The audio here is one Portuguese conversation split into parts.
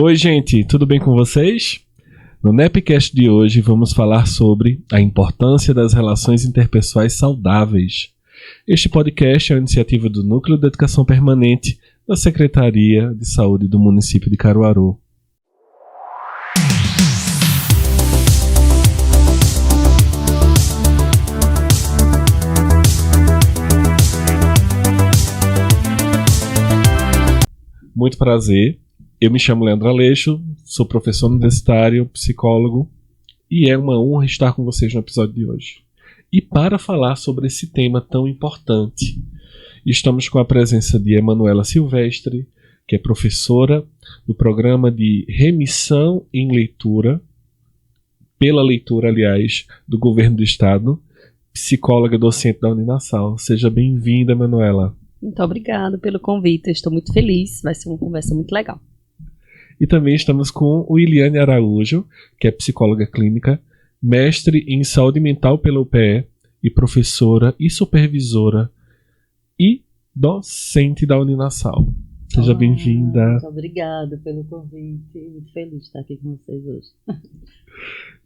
Oi, gente, tudo bem com vocês? No Nepcast de hoje vamos falar sobre a importância das relações interpessoais saudáveis. Este podcast é uma iniciativa do Núcleo de Educação Permanente da Secretaria de Saúde do município de Caruaru. Muito prazer. Eu me chamo Leandro Aleixo, sou professor universitário, psicólogo, e é uma honra estar com vocês no episódio de hoje. E para falar sobre esse tema tão importante, estamos com a presença de Emanuela Silvestre, que é professora do programa de remissão em leitura, pela leitura, aliás, do Governo do Estado, psicóloga docente da Uninasal. Seja bem-vinda, Emanuela. Muito obrigada pelo convite, eu estou muito feliz, vai ser uma conversa muito legal. E também estamos com o Iliane Araújo, que é psicóloga clínica, mestre em saúde mental pela UPE e professora e supervisora e docente da Uninasal. Seja bem-vinda. Muito obrigada pelo convite, muito feliz de estar aqui com vocês hoje.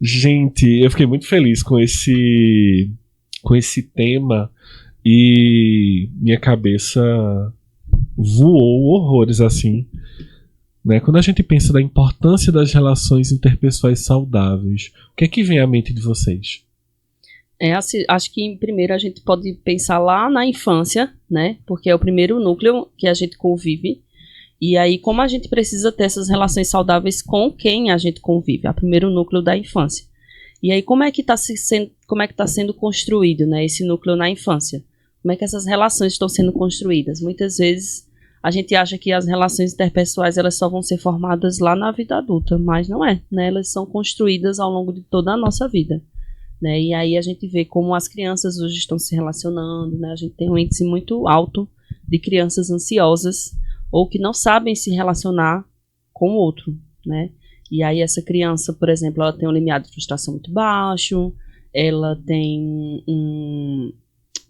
Gente, eu fiquei muito feliz com esse tema e minha cabeça voou horrores assim. Né? Quando a gente pensa da importância das relações interpessoais saudáveis, o que é que vem à mente de vocês? Acho que primeiro a gente pode pensar lá na infância, né? Porque é o primeiro núcleo que a gente convive. E aí, como a gente precisa ter essas relações saudáveis com quem a gente convive? É o primeiro núcleo da infância. E aí, como é que está sendo construído, né, esse núcleo na infância? Como é que essas relações estão sendo construídas? Muitas vezes a gente acha que as relações interpessoais elas só vão ser formadas lá na vida adulta, mas não é, né? Elas são construídas ao longo de toda a nossa vida, né? E aí a gente vê como as crianças hoje estão se relacionando, né? A gente tem um índice muito alto de crianças ansiosas ou que não sabem se relacionar com o outro, né? E aí essa criança, por exemplo, ela tem um limiar de frustração muito baixo, ela tem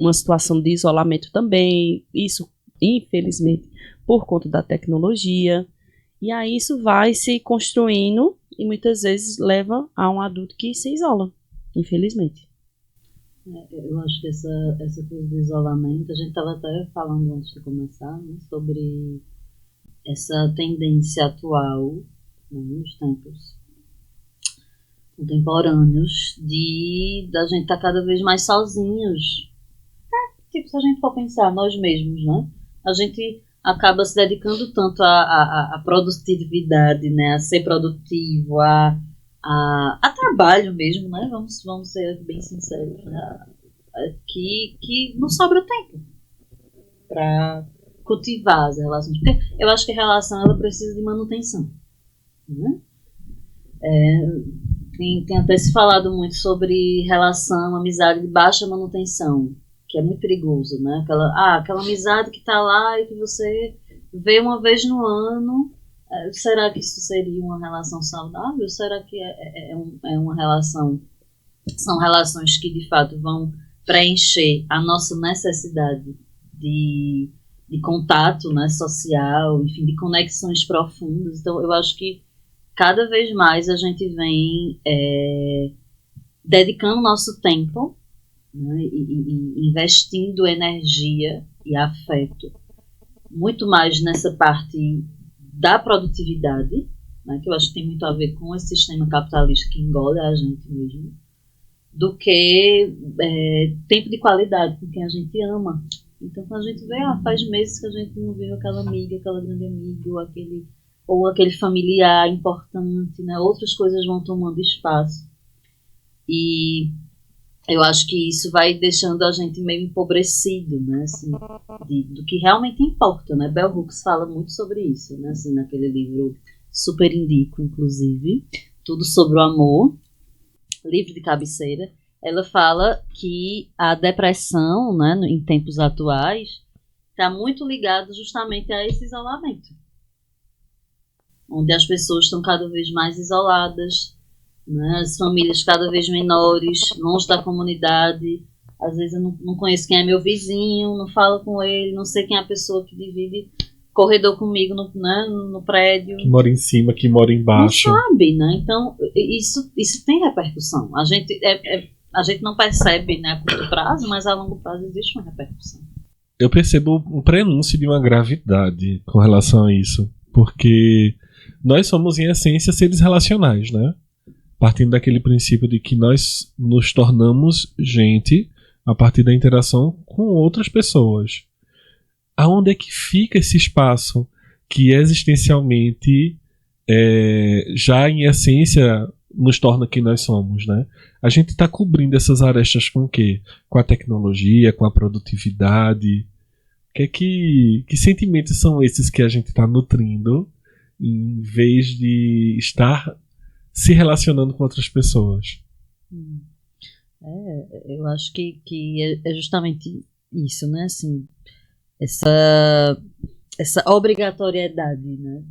uma situação de isolamento também, isso infelizmente por conta da tecnologia, e aí isso vai se construindo e muitas vezes leva a um adulto que se isola, infelizmente. Eu acho que essa coisa do isolamento, a gente estava até falando antes de começar, né, sobre essa tendência atual, né, nos tempos contemporâneos, da gente estar cada vez mais sozinhos. Tipo, se a gente for pensar nós mesmos, né? A gente acaba se dedicando tanto à produtividade, né? A ser produtivo, a trabalho mesmo, né? Vamos ser bem sinceros, né? Que não sobra tempo para cultivar as relações. Porque eu acho que a relação ela precisa de manutenção, né? Tem até se falado muito sobre relação, amizade de baixa manutenção, que é muito perigoso, né? Aquela amizade que tá lá e que você vê uma vez no ano. Será que isso seria uma relação saudável? Será que é uma relação? São relações que de fato vão preencher a nossa necessidade de contato, né, social, enfim, de conexões profundas. Então, eu acho que cada vez mais a gente vem dedicando nosso tempo, né, e investindo energia e afeto muito mais nessa parte da produtividade, né, que eu acho que tem muito a ver com esse sistema capitalista que engole a gente mesmo, do que tempo de qualidade com quem a gente ama. Então, quando a gente vê, faz meses que a gente não viu aquela amiga, aquela grande amiga, ou aquele familiar importante, né, outras coisas vão tomando espaço. E eu acho que isso vai deixando a gente meio empobrecido, né, assim, do que realmente importa, né? Bell Hooks fala muito sobre isso, né, assim, naquele livro super indico, inclusive, Tudo sobre o Amor, livro de cabeceira. Ela fala que a depressão, né, em tempos atuais, está muito ligada justamente a esse isolamento, onde as pessoas estão cada vez mais isoladas, né? As famílias cada vez menores, longe da comunidade. Às vezes eu não conheço quem é meu vizinho, não falo com ele, não sei quem é a pessoa que divide corredor comigo no prédio. Que mora em cima, que mora embaixo. Não sabe, né? Então, isso tem repercussão. A gente não percebe, né, a curto prazo, mas a longo prazo existe uma repercussão. Eu percebo um prenúncio de uma gravidade com relação a isso. Porque nós somos, em essência, seres relacionais, né? Partindo daquele princípio de que nós nos tornamos gente a partir da interação com outras pessoas. Aonde é que fica esse espaço que existencialmente, já em essência, nos torna quem nós somos, né? A gente está cobrindo essas arestas com o quê? Com a tecnologia, com a produtividade. Que sentimentos são esses que a gente está nutrindo em vez de estar se relacionando com outras pessoas? Eu acho que é justamente isso, né? Assim, essa obrigatoriedade, né?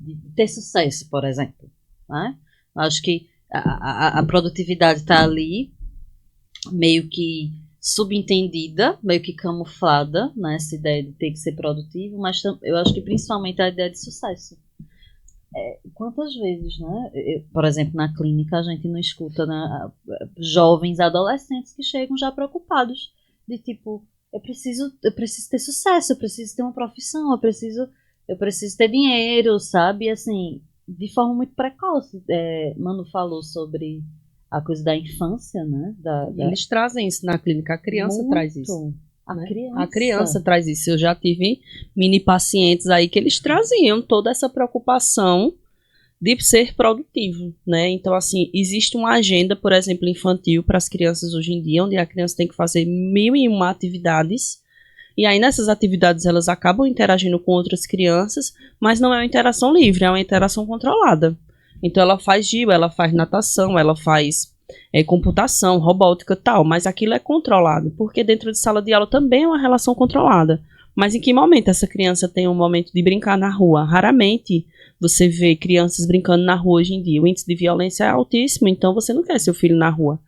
de ter sucesso, por exemplo. Né? Eu acho que a produtividade está ali, meio que subentendida, meio que camuflada, né? Essa ideia de ter que ser produtivo, mas eu acho que principalmente a ideia de sucesso. Quantas vezes, né? Por exemplo, na clínica a gente não escuta, né, jovens adolescentes que chegam já preocupados de tipo, eu preciso ter sucesso, eu preciso ter uma profissão, eu preciso ter dinheiro, sabe? Assim, de forma muito precoce. Manu falou sobre a coisa da infância, né? Eles trazem isso na clínica, a criança muito. Traz isso. Né? A criança traz isso. Eu já tive mini pacientes aí que eles traziam toda essa preocupação de ser produtivo, né? Então, assim, existe uma agenda, por exemplo, infantil para as crianças hoje em dia, onde a criança tem que fazer 1001 atividades, e aí nessas atividades elas acabam interagindo com outras crianças, mas não é uma interação livre, é uma interação controlada. Então ela faz giro, ela faz natação, ela faz computação, robótica e tal, mas aquilo é controlado, porque dentro de sala de aula também é uma relação controlada. Mas em que momento essa criança tem um momento de brincar na rua? Raramente você vê crianças brincando na rua hoje em dia. O índice de violência é altíssimo, então você não quer seu filho na rua.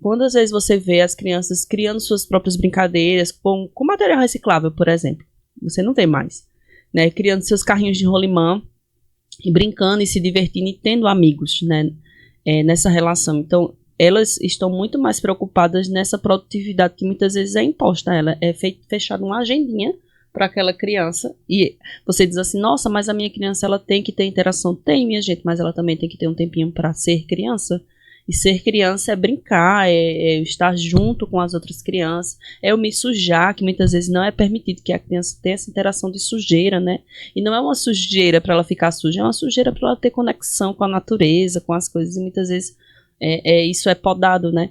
Quantas vezes você vê as crianças criando suas próprias brincadeiras com material reciclável, por exemplo? Você não vê mais. Né? Criando seus carrinhos de rolimã e brincando e se divertindo e tendo amigos, né? Nessa relação. Então, elas estão muito mais preocupadas nessa produtividade que muitas vezes é imposta a ela. É fechar uma agendinha para aquela criança e você diz assim, nossa, mas a minha criança ela tem que ter interação. Tem, minha gente, mas ela também tem que ter um tempinho para ser criança. E ser criança é brincar, é estar junto com as outras crianças, é eu me sujar, que muitas vezes não é permitido que a criança tenha essa interação de sujeira, né? E não é uma sujeira para ela ficar suja, é uma sujeira para ela ter conexão com a natureza, com as coisas, e muitas vezes isso é podado, né?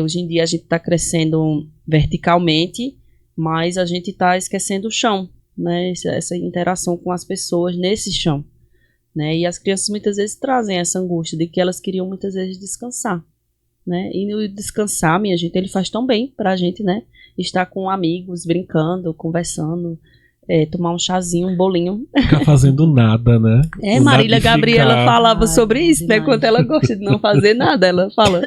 Hoje em dia a gente está crescendo verticalmente, mas a gente está esquecendo o chão, né? Essa interação com as pessoas nesse chão. Né? E as crianças muitas vezes trazem essa angústia de que elas queriam muitas vezes descansar, né? E no descansar, minha gente, ele faz tão bem pra gente, né? Estar com amigos, brincando, conversando, tomar um chazinho, um bolinho. Ficar fazendo nada, né? Marília Gabriela falava sobre isso, né? Quando ela gosta de não fazer nada, ela fala,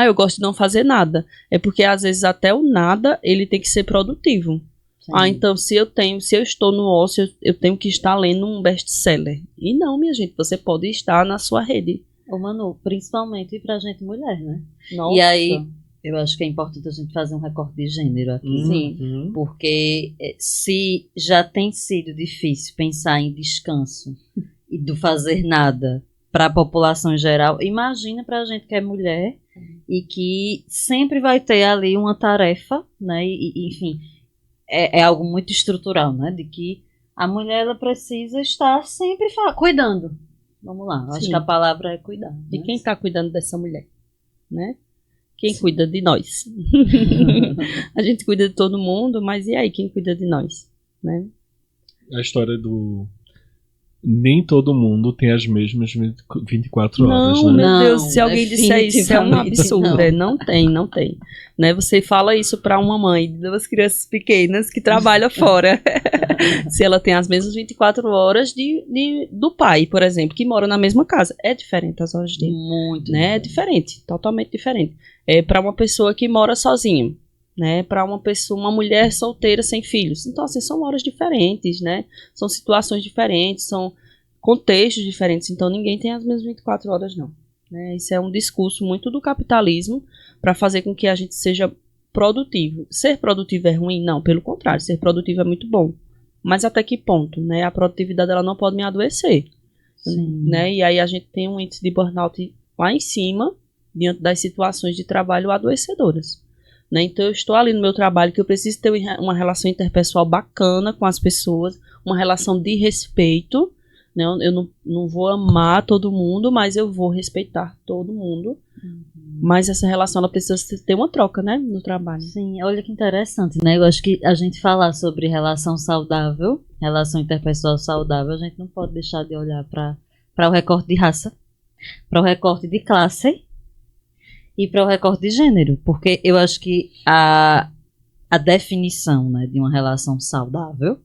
eu gosto de não fazer nada. É porque às vezes até o nada, ele tem que ser produtivo. Sim. Então se eu estou no ócio, eu tenho que estar lendo um best-seller. E não, minha gente, você pode estar na sua rede. Ô Manu, principalmente pra gente mulher, né? Nossa. E aí, eu acho que é importante a gente fazer um recorte de gênero aqui. Sim. Porque se já tem sido difícil pensar em descanso e do fazer nada para a população em geral, imagina pra gente que é mulher e que sempre vai ter ali uma tarefa, né? E enfim... É algo muito estrutural, né? De que a mulher ela precisa estar sempre cuidando. Vamos lá, acho que a palavra é cuidar. Né? E quem está cuidando dessa mulher? Né? Quem cuida de nós? A gente cuida de todo mundo, mas e aí, quem cuida de nós? Né? A história do... Nem todo mundo tem as mesmas 24 horas, não, né? Meu Deus, se alguém disser isso, é um absurdo. Não tem. Né? Você fala isso para uma mãe de 2 crianças pequenas que trabalha fora. Se ela tem as mesmas 24 horas do pai, por exemplo, que mora na mesma casa. É diferente as horas dele. Muito. Né? É diferente, totalmente diferente. Para uma pessoa que mora sozinha, né, para uma pessoa, uma mulher solteira sem filhos. Então, assim, são horas diferentes, né? São situações diferentes, são contextos diferentes. Então, ninguém tem as mesmas 24 horas, não. Né? Isso é um discurso muito do capitalismo para fazer com que a gente seja produtivo. Ser produtivo é ruim? Não, pelo contrário, ser produtivo é muito bom. Mas até que ponto, né? A produtividade ela não pode me adoecer, né? E aí a gente tem um índice de burnout lá em cima, diante das situações de trabalho adoecedoras. Né? Então eu estou ali no meu trabalho que eu preciso ter uma relação interpessoal bacana com as pessoas, uma relação de respeito, né? Eu não vou amar todo mundo, mas eu vou respeitar todo mundo. Mas essa relação ela precisa ter uma troca, né, no trabalho. Sim, olha que interessante, né? Eu acho que a gente falar sobre relação saudável, relação interpessoal saudável, a gente não pode deixar de olhar para o recorte de raça, para o recorte de classe e para o recorte de gênero, porque eu acho que a definição, né, de uma relação saudável,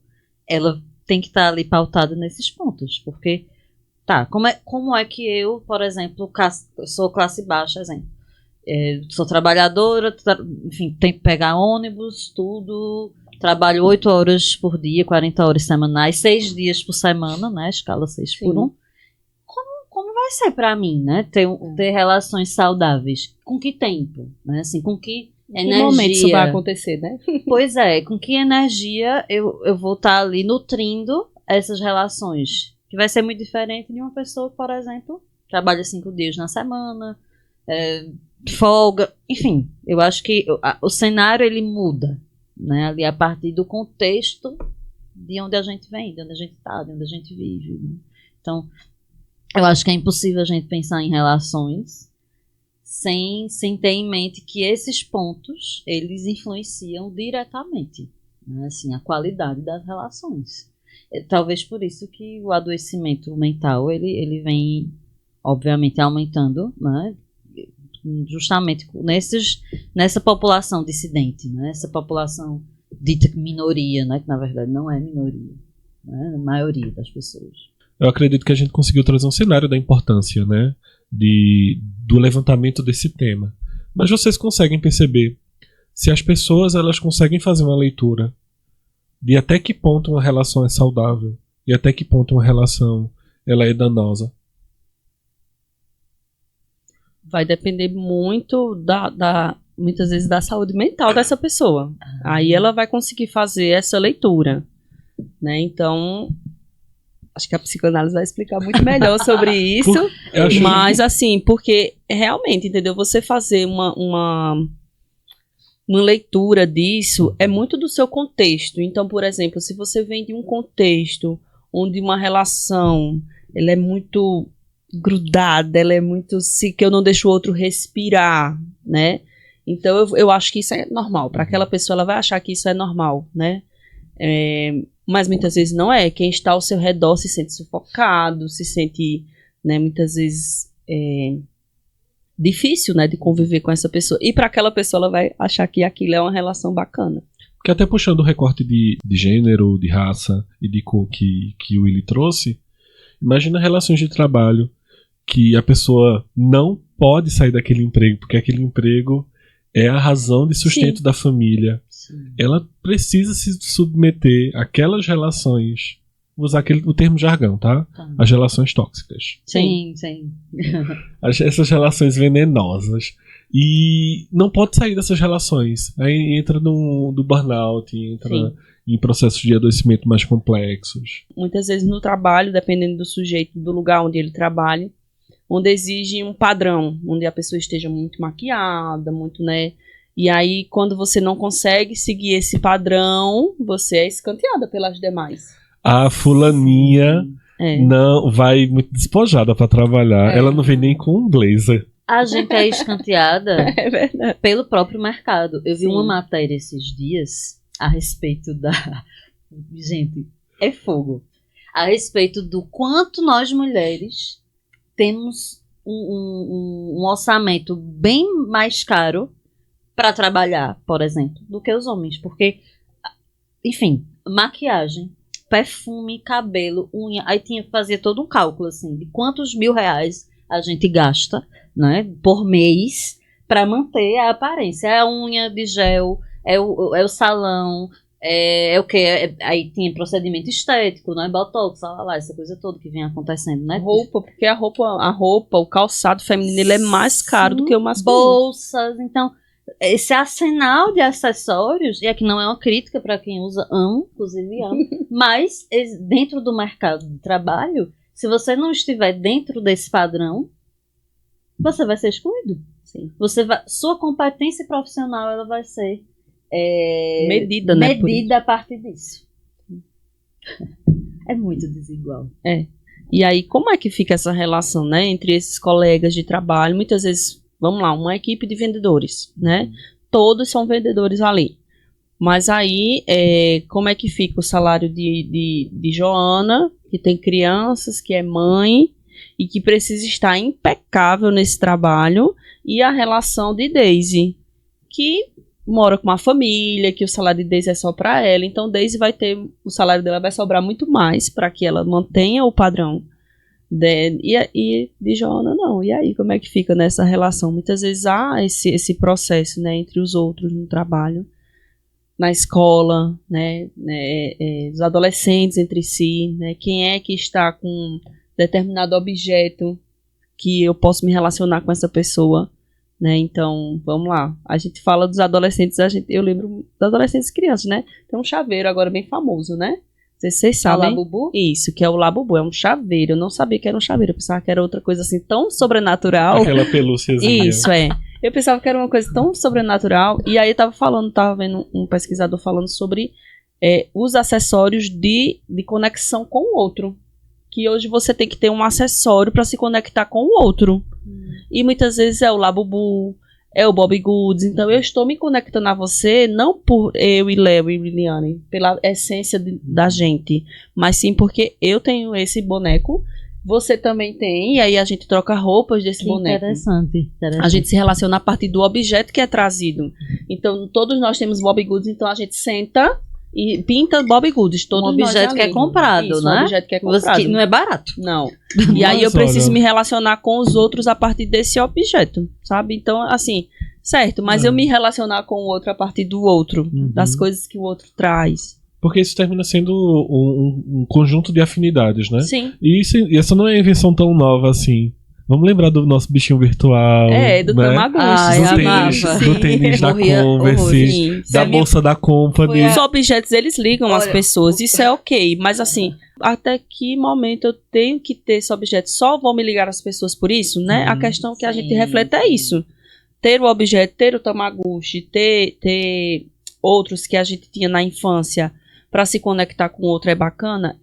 ela tem que estar ali pautada nesses pontos, porque, tá, como é que eu, por exemplo, sou classe baixa, exemplo, sou trabalhadora, enfim, tenho que pegar ônibus, tudo, trabalho 8 horas por dia, 40 horas semanais, 6 dias por semana, né, escala 6 por 1. Como vai ser para mim, né, ter relações saudáveis? Com que tempo? Né, assim, com que energia? Que momento isso vai acontecer, né? Pois é, com que energia eu vou estar ali nutrindo essas relações? Que vai ser muito diferente de uma pessoa que, por exemplo, trabalha 5 dias na semana, folga, enfim, eu acho que o cenário ele muda, né, ali a partir do contexto de onde a gente vem, de onde a gente está, de onde a gente vive, né? Então, eu acho que é impossível a gente pensar em relações sem ter em mente que esses pontos, eles influenciam diretamente, né, assim, a qualidade das relações. Talvez por isso que o adoecimento mental, ele vem, obviamente, aumentando, né, justamente nessa população dissidente, né, essa população dita minoria, né, que na verdade não é minoria, né, a maioria das pessoas. Eu acredito que a gente conseguiu trazer um cenário da importância, né, do levantamento desse tema. Mas vocês conseguem perceber se as pessoas elas conseguem fazer uma leitura de até que ponto uma relação é saudável e até que ponto uma relação ela é danosa? Vai depender muito muitas vezes da saúde mental dessa pessoa. Aí ela vai conseguir fazer essa leitura, né? Então, acho que a psicanálise vai explicar muito melhor sobre isso. Mas, assim, porque realmente, entendeu? Você fazer uma leitura disso é muito do seu contexto. Então, por exemplo, se você vem de um contexto onde uma relação ela é muito grudada, ela é muito que eu não deixo o outro respirar, né? Então, eu acho que isso é normal. Para aquela pessoa, ela vai achar que isso é normal, né? Mas muitas vezes não é. Quem está ao seu redor se sente sufocado, se sente, né, muitas vezes difícil, né, de conviver com essa pessoa. E para aquela pessoa ela vai achar que aquilo é uma relação bacana. Porque até puxando o recorte de gênero, de raça e de cor que o Willy trouxe, imagina relações de trabalho que a pessoa não pode sair daquele emprego, porque aquele emprego é a razão de sustento Sim. da família. Sim. Ela precisa se submeter àquelas relações, vou usar o termo jargão, tá? As relações tóxicas. Sim, sim. Essas relações venenosas. E não pode sair dessas relações. Aí entra no burnout, entra Sim. em processos de adoecimento mais complexos. Muitas vezes no trabalho, dependendo do sujeito, do lugar onde ele trabalha, onde exige um padrão, onde a pessoa esteja muito maquiada, muito, né? E aí, quando você não consegue seguir esse padrão, você é escanteada pelas demais. A fulaninha não vai muito despojada para trabalhar. Ela não vem nem com um blazer. A gente é escanteada pelo próprio mercado. Eu vi uma matéria esses dias a respeito da... Gente, é fogo. A respeito do quanto nós mulheres temos um orçamento bem mais caro para trabalhar, por exemplo, do que os homens. Porque, enfim, maquiagem, perfume, cabelo, unha. Aí fazia todo um cálculo, assim, de quantos R$1.000 a gente gasta, né, por mês para manter a aparência. É a unha de gel, é o salão, é o quê? Aí tinha procedimento estético, não é? Botox, lá, essa coisa toda que vem acontecendo, né? Roupa, porque a roupa, o calçado feminino, ele é mais caro do que o masculino. Bolsas, então, esse arsenal de acessórios, e aqui não é uma crítica para quem usa, inclusive amo, mas dentro do mercado de trabalho, se você não estiver dentro desse padrão, você vai ser excluído. Sim. Sua competência profissional ela vai ser medida, né? Medida a partir disso. É muito desigual. E aí, como é que fica essa relação, né, entre esses colegas de trabalho? Muitas vezes, vamos lá, uma equipe de vendedores, né? Todos são vendedores ali. Mas aí, como é que fica o salário de Joana, que tem crianças, que é mãe e que precisa estar impecável nesse trabalho, e a relação de Daisy, que mora com uma família, que o salário de Daisy é só para ela, então Daisy o salário dela vai sobrar muito mais para que ela mantenha o padrão e de Joana não. E aí, como é que fica nessa relação? Muitas vezes há esse processo, né, entre os outros no trabalho, na escola, né, os adolescentes entre si, né, quem é que está com determinado objeto que eu posso me relacionar com essa pessoa, né? Então, vamos lá. A gente fala dos adolescentes, eu lembro dos adolescentes e crianças, né? Tem um chaveiro agora bem famoso, né? Não sei se vocês sabem. O Labubu? Isso, que é o Labubu, é um chaveiro. Eu não sabia que era um chaveiro, eu pensava que era outra coisa assim tão sobrenatural. Aquela pelúciazinha. Isso, eu pensava que era uma coisa tão sobrenatural. E aí tava vendo um pesquisador falando sobre os acessórios de conexão com o outro. Que hoje você tem que ter um acessório para se conectar com o outro. E muitas vezes é o Labubu, é o Bobbie Goods. Então eu estou me conectando a você não por eu e Léo e Liliane, pela essência da gente, mas sim porque eu tenho esse boneco, você também tem, e aí a gente troca roupas desse boneco. Interessante. A gente se relaciona a partir do objeto que é trazido. Então todos nós temos Bobbie Goods, então a gente senta e pinta Bobbie Goods. Todos nós objeto que é comprado, isso, né? Um objeto que é comprado. Que não é barato. Não. E aí eu preciso me relacionar com os outros a partir desse objeto, sabe? Então, assim, certo, mas eu me relacionar com o outro a partir do outro, das coisas que o outro traz. Porque isso termina sendo um conjunto de afinidades, né? Sim. E essa não é invenção tão nova assim. Vamos lembrar do nosso bichinho virtual. Do né? Tamagotchi. Do tênis da Converse, da bolsa da Company. Os objetos, eles ligam as pessoas, isso é ok. Mas assim, até que momento eu tenho que ter esse objeto? Só vou me ligar às pessoas por isso, né? A questão que a gente reflete é isso. Ter o objeto, ter o Tamagotchi, ter outros que a gente tinha na infância para se conectar com o outro é bacana?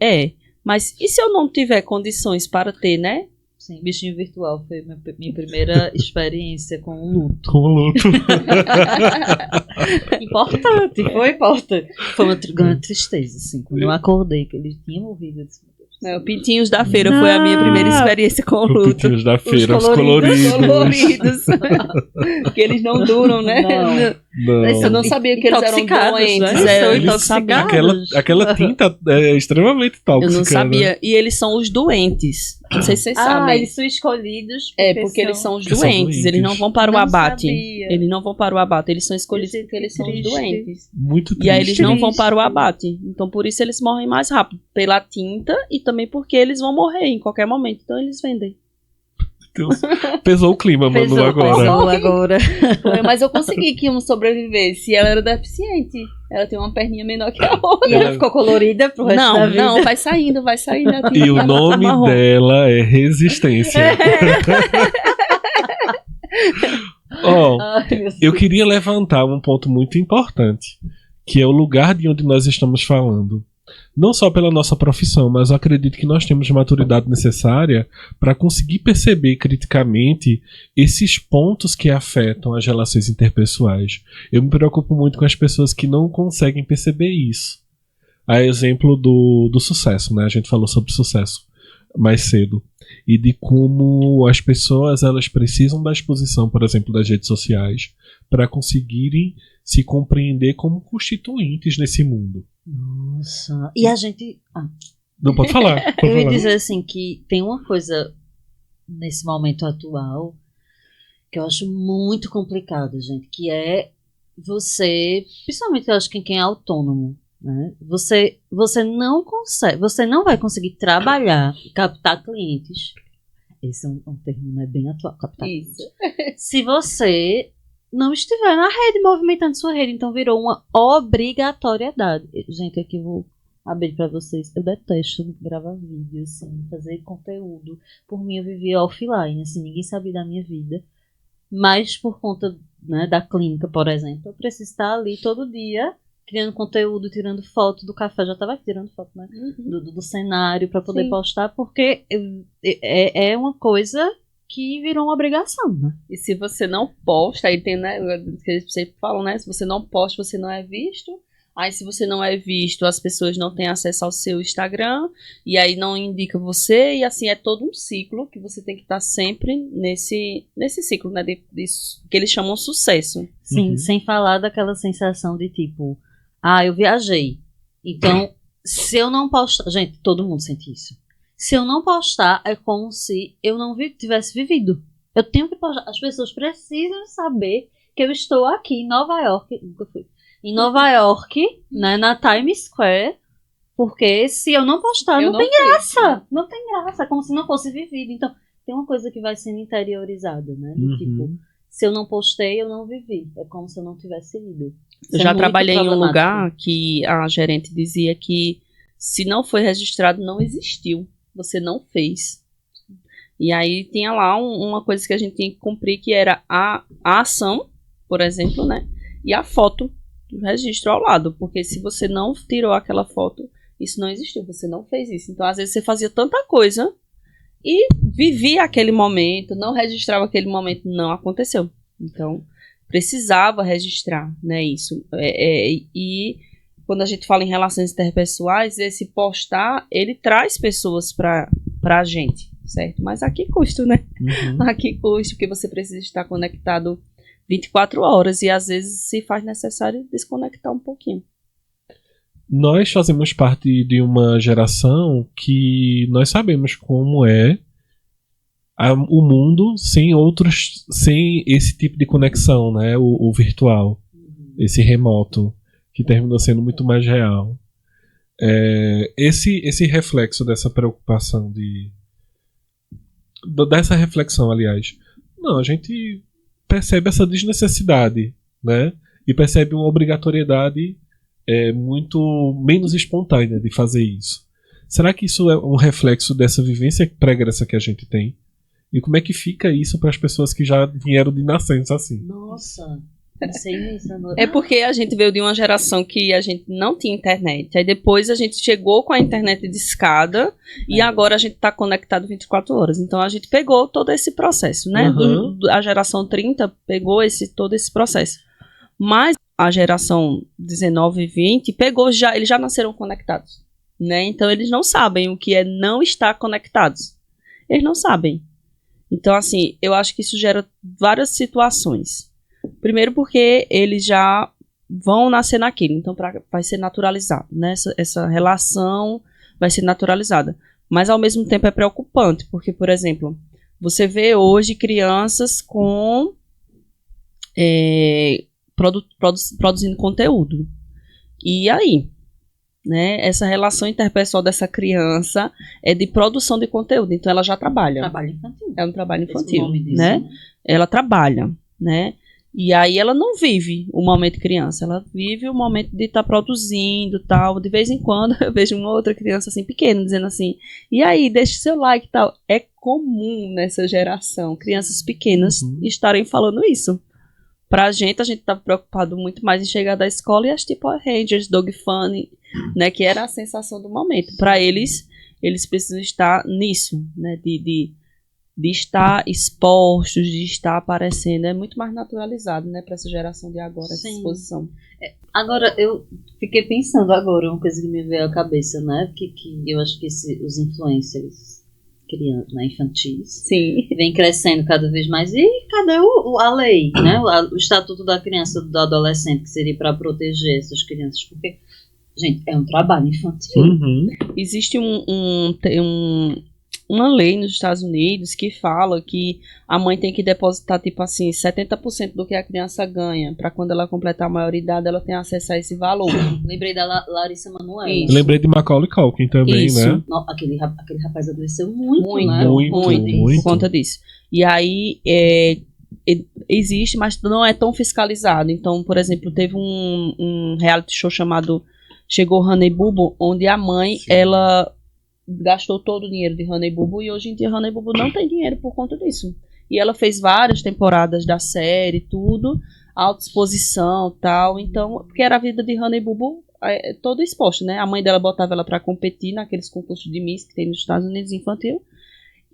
Mas e se eu não tiver condições para ter, né? Sim, bichinho virtual foi minha primeira experiência com o luto. Com o luto. Importante, foi importante. Foi uma grande tristeza, assim, quando eu acordei que ele tinha morrido. Eu disse, meu Deus. O Pintinhos da Feira foi a minha primeira experiência com o luto. Pintinhos da Feira, os coloridos. Que eles não duram, né? Não. Eu não sabia que eles eram doentes. Né? Eu não sabia. Aquela tinta é extremamente tóxica. Eu não sabia. Né? E eles são os doentes. Não sei se vocês sabem. Eles são escolhidos. Porque eles são os doentes. Eles não vão para o abate. Eles não vão para o abate. Eles são escolhidos porque eles são os doentes. Muito triste. E aí eles não vão para o abate. Então por isso eles morrem mais rápido. Pela tinta e também porque eles vão morrer em qualquer momento. Então eles vendem. Deus. Pesou o clima, Manu, agora. Foi, mas eu consegui que um sobrevivesse. E ela era deficiente. Ela tem uma perninha menor que a outra. E ela ficou colorida pro resto da vida? Não, vai saindo. E o nome dela é Resistência. Eu queria levantar um ponto muito importante, que é o lugar de onde nós estamos falando. Não só pela nossa profissão, mas eu acredito que nós temos maturidade necessária para conseguir perceber criticamente esses pontos que afetam as relações interpessoais. Eu me preocupo muito com as pessoas que não conseguem perceber isso. A exemplo do sucesso, né? A gente falou sobre sucesso mais cedo. E de como as pessoas elas precisam da exposição, por exemplo, das redes sociais, para conseguirem se compreender como constituintes nesse mundo. Nossa. E a gente... Não pode falar. Eu ia dizer assim que tem uma coisa nesse momento atual que eu acho muito complicado, gente, que é principalmente eu acho que quem é autônomo, né? Você não consegue, você não vai conseguir trabalhar, captar clientes. Esse é um termo, né, bem atual, captar clientes. Se você não estiver na rede, movimentando sua rede, então virou uma obrigatoriedade. Gente, aqui eu vou abrir para vocês. Eu detesto gravar vídeo, assim, fazer conteúdo. Por mim, eu vivia offline, assim, ninguém sabia da minha vida. Mas por conta, né, da clínica, por exemplo, eu preciso estar ali todo dia criando conteúdo, tirando foto do café. Já estava aqui tirando foto, né? Do cenário para poder postar, porque é uma coisa que virou uma obrigação, né? E se você não posta, aí tem, né? Que eles sempre falam, né? Se você não posta, você não é visto. Aí, se você não é visto, as pessoas não têm acesso ao seu Instagram. E aí não indica você. E assim, é todo um ciclo que você tem que estar sempre nesse ciclo, né? Que eles chamam sucesso. Sim, sem falar daquela sensação de tipo, eu viajei. Então, se eu não postar... Gente, todo mundo sente isso. Se eu não postar, é como se eu não tivesse vivido. Eu tenho que postar. As pessoas precisam saber que eu estou aqui em Nova York. Nunca fui. Em Nova York, né, na Times Square, porque se eu não postar, não tem graça. Não tem graça, como se não fosse vivido. Então, tem uma coisa que vai sendo interiorizada, né? Tipo, se eu não postei, eu não vivi. É como se eu não tivesse ido. Eu já trabalhei em um lugar que a gerente dizia que se não foi registrado, não existiu. Você não fez. E aí tinha lá uma coisa que a gente tinha que cumprir, que era a ação, por exemplo, né? E a foto do registro ao lado, porque se você não tirou aquela foto, isso não existiu, você não fez isso. Então, às vezes, você fazia tanta coisa e vivia aquele momento, não registrava aquele momento, não aconteceu. Então, precisava registrar, né, isso. E quando a gente fala em relações interpessoais, esse postar, ele traz pessoas pra gente, certo? Mas a que custo, né? A que custo, porque você precisa estar conectado 24 horas e às vezes se faz necessário desconectar um pouquinho. Nós fazemos parte de uma geração que nós sabemos como é o mundo sem esse tipo de conexão, né? O virtual, esse remoto, que terminou sendo muito mais real. Esse reflexo dessa preocupação dessa reflexão, aliás, a gente percebe essa desnecessidade, né? E percebe uma obrigatoriedade muito menos espontânea de fazer isso. Será que isso é um reflexo dessa vivência pregressa que a gente tem? E como é que fica isso para as pessoas que já vieram de nascença assim? Nossa, pensei nisso agora. É porque a gente veio de uma geração que a gente não tinha internet. Aí depois a gente chegou com a internet de escada e agora a gente está conectado 24 horas. Então a gente pegou todo esse processo, né? A geração 30 pegou todo esse processo. Mas a geração 19 e 20 pegou eles já nasceram conectados, né? Então eles não sabem o que é não estar conectados. Eles não sabem. Então, assim, eu acho que isso gera várias situações. Primeiro porque eles já vão nascer naquilo, então vai ser naturalizado, né? Essa relação vai ser naturalizada. Mas ao mesmo tempo é preocupante, porque, por exemplo, você vê hoje crianças produzindo conteúdo. E aí? Né? Essa relação interpessoal dessa criança é de produção de conteúdo, então ela já trabalha. Trabalho infantil. É um trabalho infantil, né? Ela trabalha, né? E aí ela não vive o momento criança, ela vive o momento de estar produzindo, tal. De vez em quando eu vejo uma outra criança assim pequena dizendo assim: "E aí, deixa seu like", tal. É comum nessa geração crianças pequenas estarem falando isso. Pra gente, a gente tá preocupado muito mais em chegar da escola e assistir Power Rangers, Dog Funny, né, que era a sensação do momento. Para eles precisam estar nisso, né, de estar expostos, de estar aparecendo. É muito mais naturalizado, né, para essa geração de agora, essa exposição. Agora, eu fiquei pensando agora, uma coisa que me veio à cabeça, né, que eu acho que os influencers crianças, né, infantis, vem crescendo cada vez mais. E cadê a lei, né, o Estatuto da Criança e do Adolescente, que seria para proteger essas crianças? Porque, gente, é um trabalho infantil. Existe um uma lei nos Estados Unidos que fala que a mãe tem que depositar, tipo assim, 70% do que a criança ganha, para quando ela completar a maioridade, ela tenha acesso a esse valor. Lembrei da Larissa Manoela. Isso. Lembrei de Macaulay Culkin também, Isso. né? Não, aquele rapaz adoeceu muito, Muito, né? muito, por conta disso. E aí, existe, mas não é tão fiscalizado. Então, por exemplo, teve um reality show chamado Chegou Honey Bubu, onde a mãe, ela gastou todo o dinheiro de Honey Bubu e hoje em dia Honey Bubu não tem dinheiro por conta disso. E ela fez várias temporadas da série, tudo, alta exposição, tal. Então, porque era a vida de Honey Bubu toda exposta, né? A mãe dela botava ela para competir naqueles concursos de Miss que tem nos Estados Unidos infantil.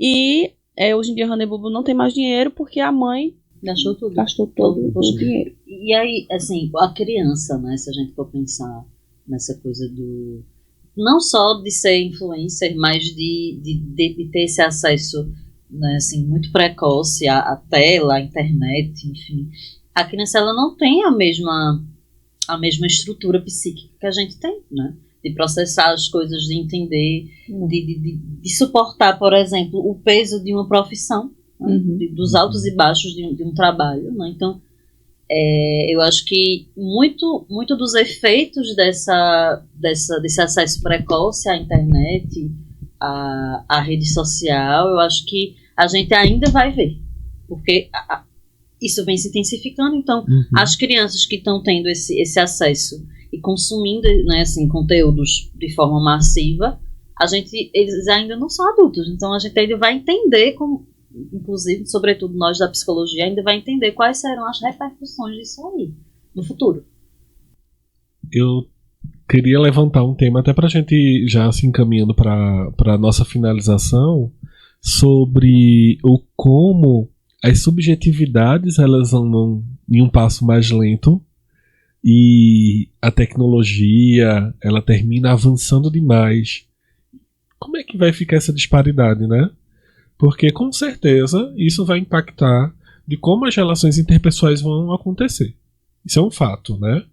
E hoje em dia Honey Bubu não tem mais dinheiro porque a mãe gastou todo o dinheiro. E aí, assim, a criança, né? Se a gente for pensar nessa coisa do... Não só de ser influencer, mas de ter esse acesso, né, assim, muito precoce à tela, à internet, enfim. A criança, ela não tem a mesma estrutura psíquica que a gente tem, né? De processar as coisas, de entender, de suportar, por exemplo, o peso de uma profissão, né? Dos altos e baixos de um trabalho, né? Então, eu acho que muito dos efeitos desse acesso precoce à internet, à rede social, eu acho que a gente ainda vai ver, porque isso vem se intensificando. Então, as crianças que estão tendo esse acesso e consumindo, né, assim, conteúdos de forma massiva, eles ainda não são adultos, então a gente ainda vai entender como, inclusive, sobretudo nós da psicologia, ainda vai entender quais serão as repercussões disso aí no futuro. Eu queria levantar um tema até para a gente já se encaminhando para a nossa finalização, sobre o como as subjetividades elas andam em um passo mais lento e a tecnologia ela termina avançando demais. Como é que vai ficar essa disparidade, né? Porque com certeza isso vai impactar de como as relações interpessoais vão acontecer. Isso é um fato, né?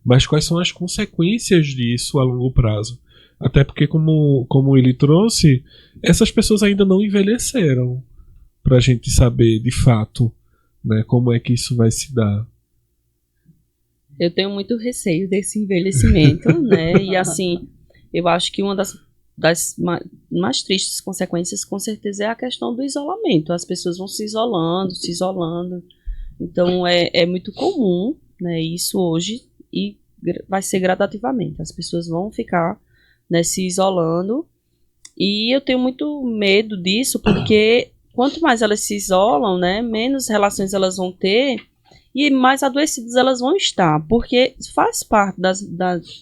Mas quais são as consequências disso a longo prazo? Até porque, como ele trouxe, essas pessoas ainda não envelheceram para a gente saber de fato, né, como é que isso vai se dar. Eu tenho muito receio desse envelhecimento, né? E assim, eu acho que uma das mais tristes consequências, com certeza, é a questão do isolamento. As pessoas vão se isolando. Então, é muito comum, né, isso hoje, e vai ser gradativamente. As pessoas vão ficar, né, se isolando. E eu tenho muito medo disso, porque quanto mais elas se isolam, né, menos relações elas vão ter e mais adoecidas elas vão estar, porque faz parte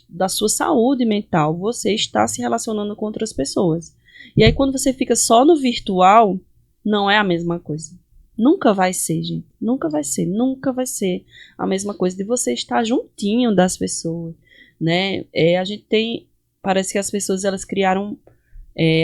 da sua saúde mental você estar se relacionando com outras pessoas. E aí quando você fica só no virtual, não é a mesma coisa. Nunca vai ser, gente. Nunca vai ser a mesma coisa de você estar juntinho das pessoas, né? A gente tem, parece que as pessoas elas criaram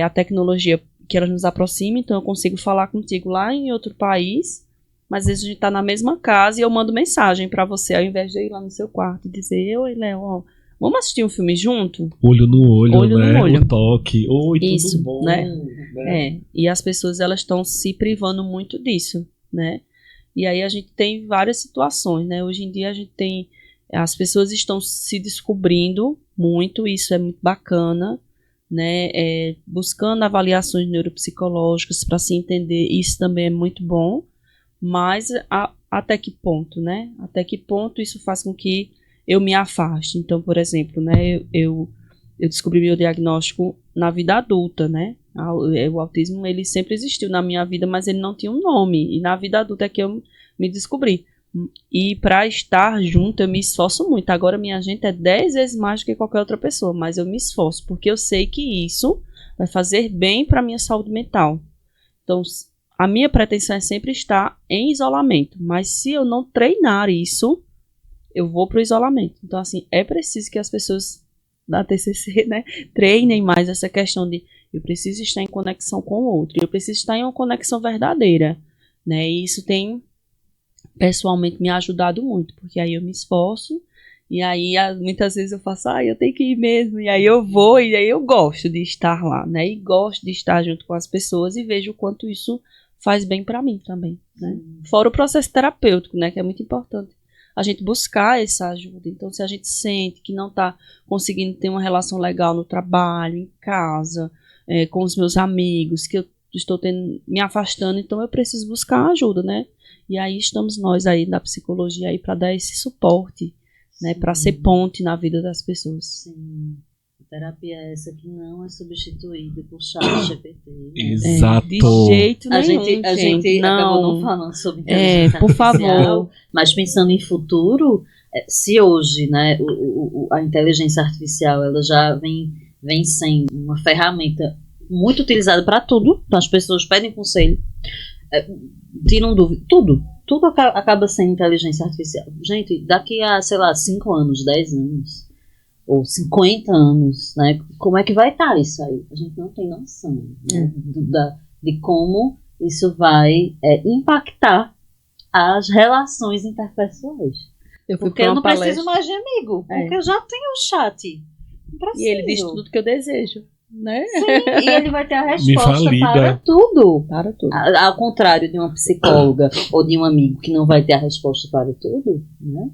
a tecnologia que elas nos aproxima, então eu consigo falar contigo lá em outro país, mas às vezes a gente tá na mesma casa e eu mando mensagem pra você, ao invés de ir lá no seu quarto e dizer, oi, Léo, ó, vamos assistir um filme junto? Olho no olho, né? No olho. O toque. Oi, isso, tudo bom? Né? E as pessoas elas estão se privando muito disso, né? E aí a gente tem várias situações, né? Hoje em dia a gente tem, as pessoas estão se descobrindo muito, isso é muito bacana, né? Buscando avaliações neuropsicológicas para se entender, isso também é muito bom, mas até que ponto, né? Até que ponto isso faz com que eu me afaste? Então, por exemplo, né? Eu descobri meu diagnóstico na vida adulta, né? O autismo, ele sempre existiu na minha vida, mas ele não tinha um nome, e na vida adulta é que eu me descobri. E para estar junto eu me esforço muito. Agora minha gente é 10 vezes mais do que qualquer outra pessoa, mas eu me esforço porque eu sei que isso vai fazer bem para minha saúde mental. Então a minha pretensão é sempre estar em isolamento, mas se eu não treinar isso, eu vou para o isolamento. Então assim, é preciso que as pessoas da TCC, né, treinem mais essa questão de eu preciso estar em conexão com o outro, eu preciso estar em uma conexão verdadeira, né? E isso tem pessoalmente me ajudado muito, porque aí eu me esforço E aí, muitas vezes eu faço, eu tenho que ir mesmo. E aí eu vou, e aí eu gosto de estar lá, né? E gosto de estar junto com as pessoas e vejo o quanto isso faz bem pra mim também, né? Fora o processo terapêutico, né? Que é muito importante a gente buscar essa ajuda. Então, se a gente sente que não tá conseguindo ter uma relação legal no trabalho, em casa, com os meus amigos, que eu estou me afastando, então eu preciso buscar ajuda, né? E aí estamos nós aí da psicologia aí para dar esse suporte, né, para ser ponte na vida das pessoas. Sim. A terapia é essa que não é substituída por chat GPT. Né? Exato. De jeito nenhum, A gente não. acabou não falando sobre inteligência por artificial, favor. mas pensando em futuro, se hoje, né, a inteligência artificial ela já vem sendo uma ferramenta muito utilizada para tudo, então as pessoas pedem conselho, tiram dúvida, tudo acaba sendo inteligência artificial. Gente, daqui a, 5 anos, 10 anos, ou 50 anos, né, como é que vai estar isso aí? A gente não tem noção, né, de como isso vai impactar as relações interpessoais. Porque eu não preciso mais de amigo, porque eu já tenho o chat. Não preciso. E ele diz tudo que eu desejo. Né? Sim, e ele vai ter a resposta valida. para tudo. Para tudo. Ao contrário de uma psicóloga ou de um amigo que não vai ter a resposta para tudo, né?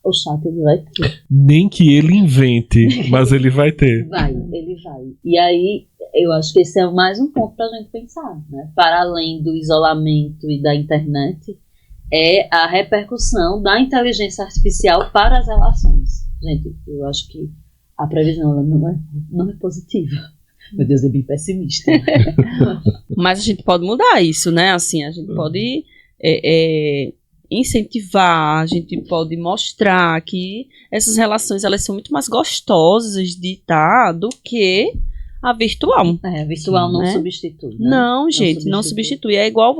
O chat ele vai ter. Nem que ele invente, mas ele vai ter. Ele vai. E aí, eu acho que esse é mais um ponto para a gente pensar, né? Para além do isolamento e da internet, é a repercussão da inteligência artificial para as relações. Gente, eu acho que a previsão ela não é positiva. Meu Deus, é bem pessimista. Mas a gente pode mudar isso, né? Assim, a gente pode incentivar, a gente pode mostrar que essas relações elas são muito mais gostosas de estar do que a virtual. A virtual não substitui. Né? Não, gente, não substitui. É igual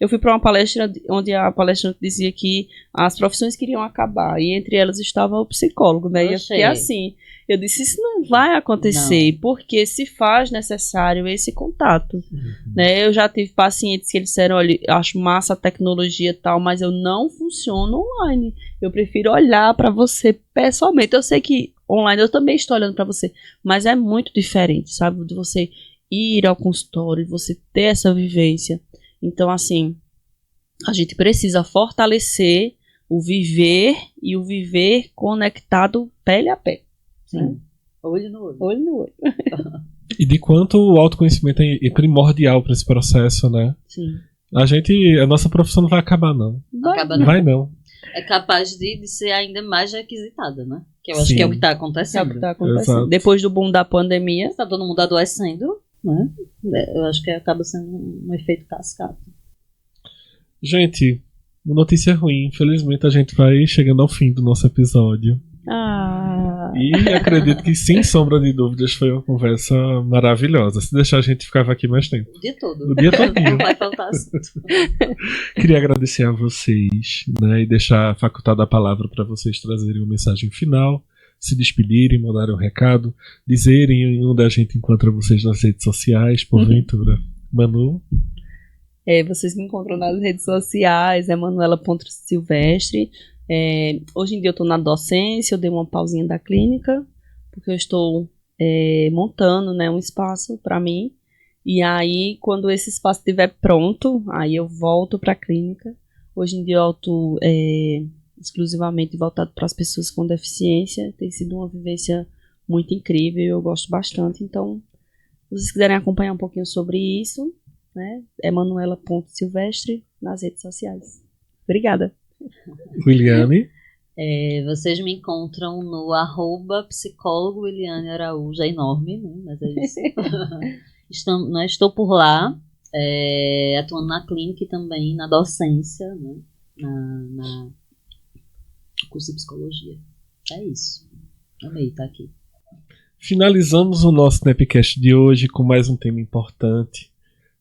eu fui para uma palestra onde a palestrante dizia que as profissões queriam acabar e entre elas estava o psicólogo, né? E eu fiquei assim, eu disse, isso não vai acontecer, porque se faz necessário esse contato, né? Eu já tive pacientes que eles disseram, olha, acho massa a tecnologia e tal, mas eu não funciono online. Eu prefiro olhar para você pessoalmente. Eu sei que online eu também estou olhando para você, mas é muito diferente, sabe? De você ir ao consultório, de você ter essa vivência. Então, assim, a gente precisa fortalecer o viver e o viver conectado pele a pele. Sim. Né? Olho no olho. Olho no olho. E de quanto o autoconhecimento é primordial para esse processo, né? Sim. A nossa profissão não vai acabar, não. Vai não. É capaz de ser ainda mais requisitada, né? Que eu acho que é o que está acontecendo. É o que está acontecendo. Depois do boom da pandemia. Está todo mundo adoecendo, né? Eu acho que acaba sendo um efeito cascata. Gente, uma notícia ruim. Infelizmente a gente vai chegando ao fim do nosso episódio. E acredito que, sem sombra de dúvidas, foi uma conversa maravilhosa. Se deixar, a gente ficava aqui mais tempo. O dia todo. O dia todinho. Não vai faltar assunto. Queria agradecer a vocês, né, e deixar facultada a palavra para vocês trazerem uma mensagem final, se despedirem, mandarem um recado, dizerem onde a gente encontra vocês nas redes sociais, porventura. Manu? Vocês me encontram nas redes sociais, é Manuela.Silvestre. Hoje em dia eu estou na docência, eu dei uma pausinha da clínica, porque eu estou montando, né, um espaço para mim, e aí quando esse espaço estiver pronto, aí eu volto para a clínica. Hoje em dia eu estou exclusivamente voltado para as pessoas com deficiência, tem sido uma vivência muito incrível, eu gosto bastante, então se vocês quiserem acompanhar um pouquinho sobre isso, né, é Manuela.Silvestre nas redes sociais. Obrigada. Williane? Vocês me encontram no @psicólogo Williane Araújo, é enorme, né? Mas é isso. Estou por lá, atuando na clínica e também na docência, né? Na curso de psicologia. É isso. Amei estar aqui. Finalizamos o nosso Nepcast de hoje com mais um tema importante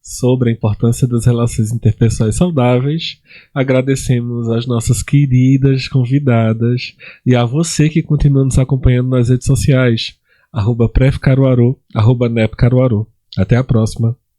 sobre a importância das relações interpessoais saudáveis. Agradecemos às nossas queridas convidadas e a você que continua nos acompanhando nas redes sociais, @prefcaruaru, @nepcaruaru. Até a próxima.